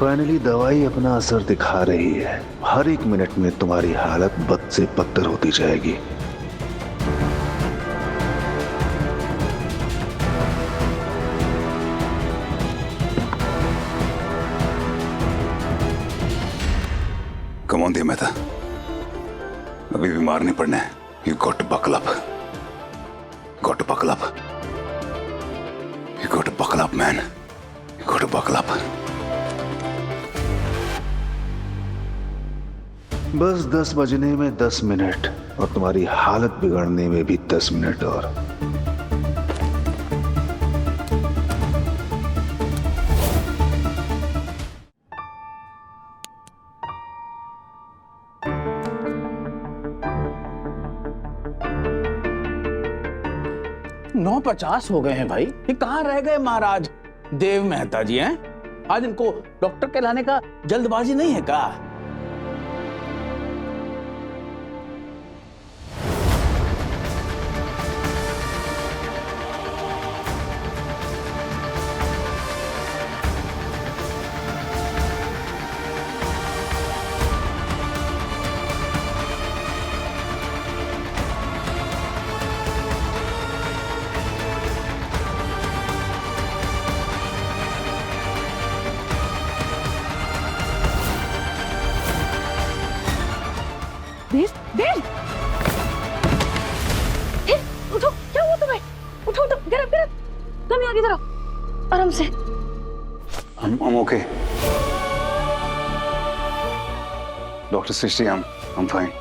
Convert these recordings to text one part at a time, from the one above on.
Finally दवाई अपना असर दिखा रही है। हर एक मिनट में तुम्हारी हालत बद से बदतर होती जाएगी। Come on, dear Mehta. अभी बीमार नहीं पड़ना है। You got to buckle up. Got to buckle up. You got to buckle up, man. You got to buckle up. बस 10 बजने में 10 मिनट और तुम्हारी हालत बिगड़ने में भी 10 मिनट और। नौ 50 हो गए हैं भाई। ये कहाँ रह गए महाराज देव मेहता जी हैं? आज इनको डॉक्टर के लाने का जल्दबाजी नहीं है का? देव, देव! उठो, क्या हुआ तुम्हें? उठो, उठो, get up, get up! तुम यहाँ किधर आओ? आराम से। I'm okay. Dr. Srishti, I'm fine.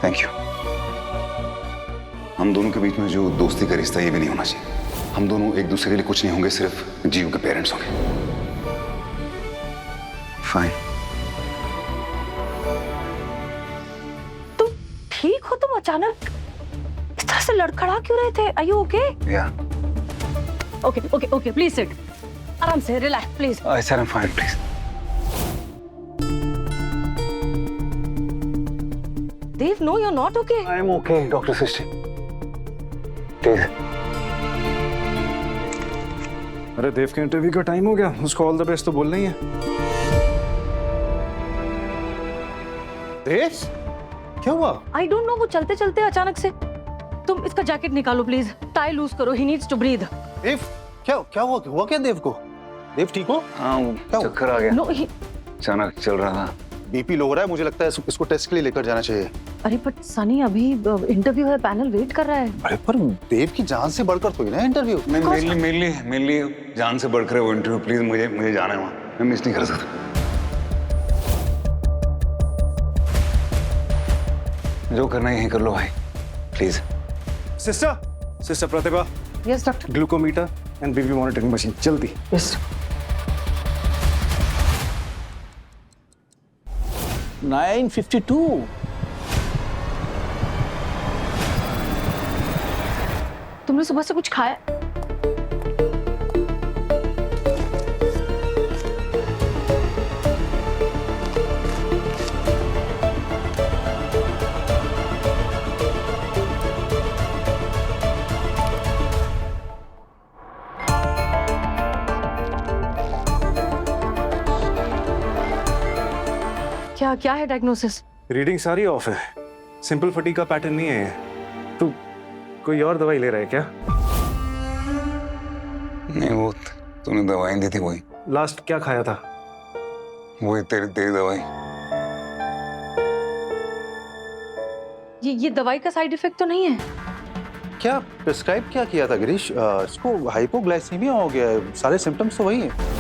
Thank you. हम दोनों के बीच में जो दोस्ती का रिश्ता ये भी नहीं होना चाहिए। हम दोनों एक दूसरे के लिए कुछ नहीं होंगे, सिर्फ जीव के पेरेंट्स होंगे। Fine. ठीक हो तुम? अचानक इस तरह से लड़खड़ा क्यों रहे थे? Are you okay? Yeah. Okay, okay, okay. Please sit. आराम से, relax, please. I said I'm fine, please. Dave, no, you're not okay. I'm okay, Dr. Srishti. Please. अरे देव के इंटरव्यू का टाइम हो गया, उसको ऑल द बेस्ट तो बोलना ही है। देव, क्या हुआ? I don't know, वो चलते चलते अचानक से। तुम इसका जैकेट निकालो प्लीज, टाई लूज करो, he needs to breathe. देव, क्या हुआ क्या देव को? देव ठीक हो? हाँ, चक्कर आ गया। No, he... अचानक चल रहा था। बीपी लो हो रहा है, मुझे लगता है इसको टेस्ट के लिए लेकर जाना चाहिए। अरे बट सनी, अभी इंटरव्यू है, पैनल वेट कर रहा है। अरे पर देव की जान से बढ़कर तो ही ना इंटरव्यू। मेरे लिए जान से बढ़कर है वो इंटरव्यू। प्लीज मुझे जाना है वहाँ, मैं मिस नहीं कर सकता। जो करना है यहीं कर लो भाई, please. Sister Pratibha, yes doctor. Glucometer and BP monitoring machine जल्दी। यस। 952। तुमने सुबह से कुछ खाया? क्या है डायग्नोसिस? रीडिंग सारी ऑफ है, सिंपल फटीग का पैटर्न नहीं है ये। तू कोई और दवाई ले रहा है क्या? नहीं, वो तूने दवाई दी थी वही। लास्ट क्या खाया था? वही तेरी दवाई। ये दवाई का साइड इफेक्ट तो नहीं है? क्या प्रिस्क्राइब क्या किया था गिरीश? इसको हाइपोग्लाइसीमिया हो गया है, सारे सिम्टम्स तो वही हैं।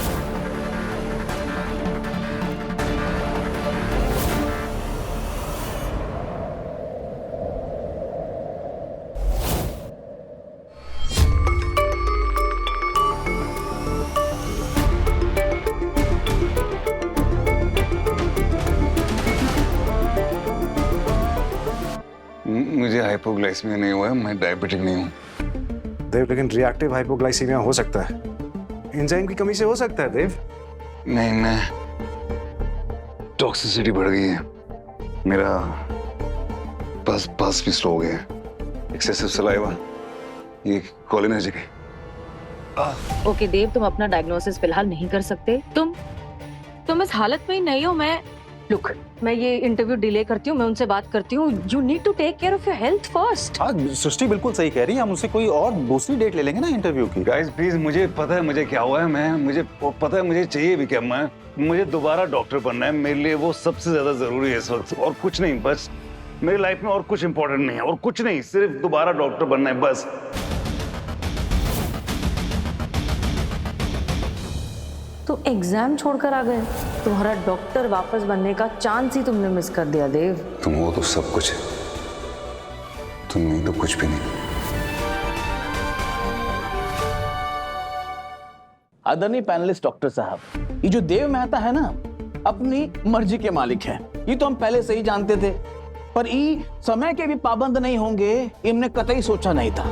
मुझे हाइपोग्लाइसीमिया नहीं हुआ है, मैं डायबिटिक नहीं हूँ। देव, लेकिन रिएक्टिव हाइपोग्लाइसीमिया हो सकता है, एंजाइम की कमी से हो सकता है देव। नहीं, मैं टॉक्सिसिटी बढ़ गई है, मेरा पल्स भी स्लो हो गया है, एक्सेसिव सलाइवा, ये कोलिनर्जिक है। ओके देव, तुम अपना डायग्नोसिस फिलहाल नहीं कर सकते। तुम तुम इस हालत में ही नहीं हो। लुक, मैं ये इंटरव्यू डिले करती हूँ, मैं उनसे बात करती हूँ। You need to take care of your health first. हाँ सृष्टि बिल्कुल सही कह रही है, हम उनसे कोई और दूसरी डेट ले लेंगे ना इंटरव्यू की। गाइस प्लीज, मुझे पता है मुझे क्या हुआ है, मुझे पता है मुझे चाहिए भी क्या। मुझे दोबारा डॉक्टर बनना है, मेरे लिए वो सबसे ज्यादा जरूरी है इस वक्त, और कुछ नहीं। बस मेरी लाइफ में और कुछ इंपॉर्टेंट नहीं है, और कुछ नहीं, सिर्फ दोबारा डॉक्टर बनना है बस। तो एग्जाम छोड़कर आ गए। तुम्हारा डॉक्टर वापस बनने का चांस ही तुमने मिस कर दिया देव। तुम हो तो सब कुछ है, तुम नहीं तो कुछ भी नहीं। आदरणीय पैनलिस्ट डॉक्टर साहब, ये जो देव मेहता है ना, अपनी मर्जी के मालिक है, ये तो हम पहले से ही जानते थे। पर ये समय के भी पाबंद नहीं होंगे, ये हमने कतई सोचा नहीं था।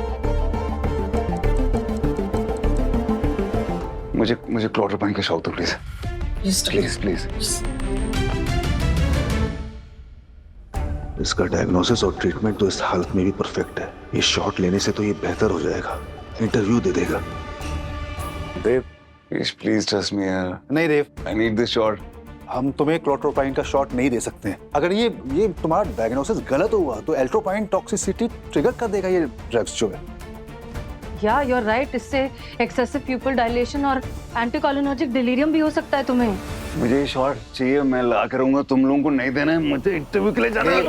मुझे क्लोरोपाइन का शौक तो प्लीज प्लीज प्लीज। इसका डायग्नोसिस और ट्रीटमेंट तो इस हालत में भी परफेक्ट है। ये शॉट लेने से तो ये बेहतर हो जाएगा, इंटरव्यू दे देगा। देव प्लीज ट्रस्ट मी यार। नहीं देव, आई नीड दिस शॉट। हम तुम्हें क्लोट्रोपाइन का शॉट नहीं दे सकते हैं। अगर ये तुम्हारा डायग्नोसिस गलत हुआ तो एल्ट्रोपाइन टॉक्सिसिटी ट्रिगर कर देगा ये ड्रग्स जो है। या यू आर राइट, इससे एक्सेसिव प्यूपिल डायलेशन और एंटीकोलिनर्जिक डिलीरियम भी हो सकता है तुम्हें। मुझे ये शॉट चाहिए, मैं ला कर रहूंगा, तुम लोगों को नहीं देना है। मुझे इंटरव्यू के लिए जाना है।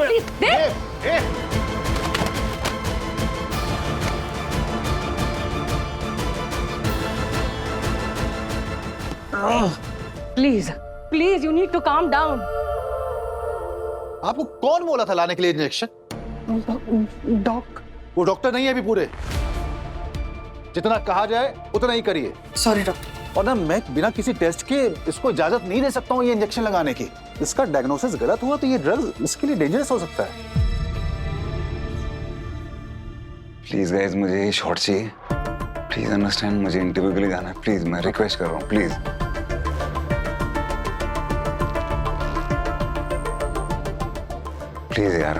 Please please, you need to calm down. आपको कौन बोला था लाने के लिए इंजेक्शन? वो डॉक्टर नहीं है अभी पूरे। जितना कहा जाए उतना ही करिए। Sorry doctor. और ना, मैं बिना किसी टेस्ट के इसको इजाजत नहीं दे सकता हूँ ये इंजेक्शन लगाने की। इसका डायग्नोसिस गलत हुआ तो ये ड्रग इसके लिए डेंजरस हो सकता है। प्लीज गाइस, मुझे ये शॉट चाहिए। प्लीज अंडरस्टैंड, मुझे इंटरव्यू के लिए जाना है। प्लीज, मैं रिक्वेस्ट कर रहा हूँ, प्लीज प्लीज यार।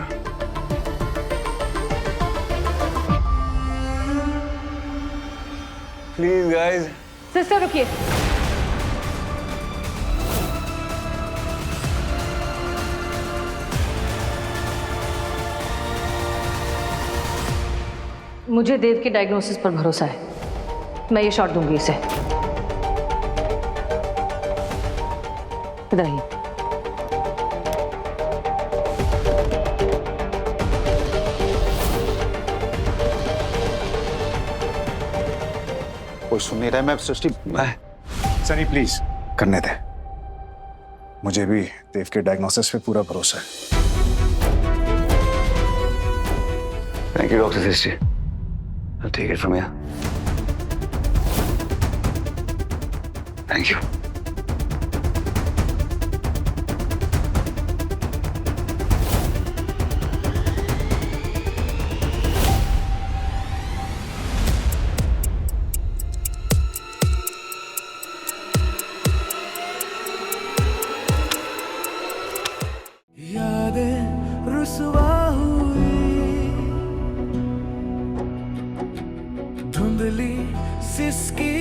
Please guys. सिस्टर रुकिए। मुझे देव के डायग्नोसिस पर भरोसा है, मैं ये शॉट दूंगी इसे। इधर आइए। कोई सुन नहीं रहा है। मैं सृष्टि सनी प्लीज करने दे, मुझे भी देव के डायग्नोसिस पे पूरा भरोसा है। Thank you doctor Srishti. I'll take it from here. Thank you. यादें रुसवा हुई धुंधली सिसकी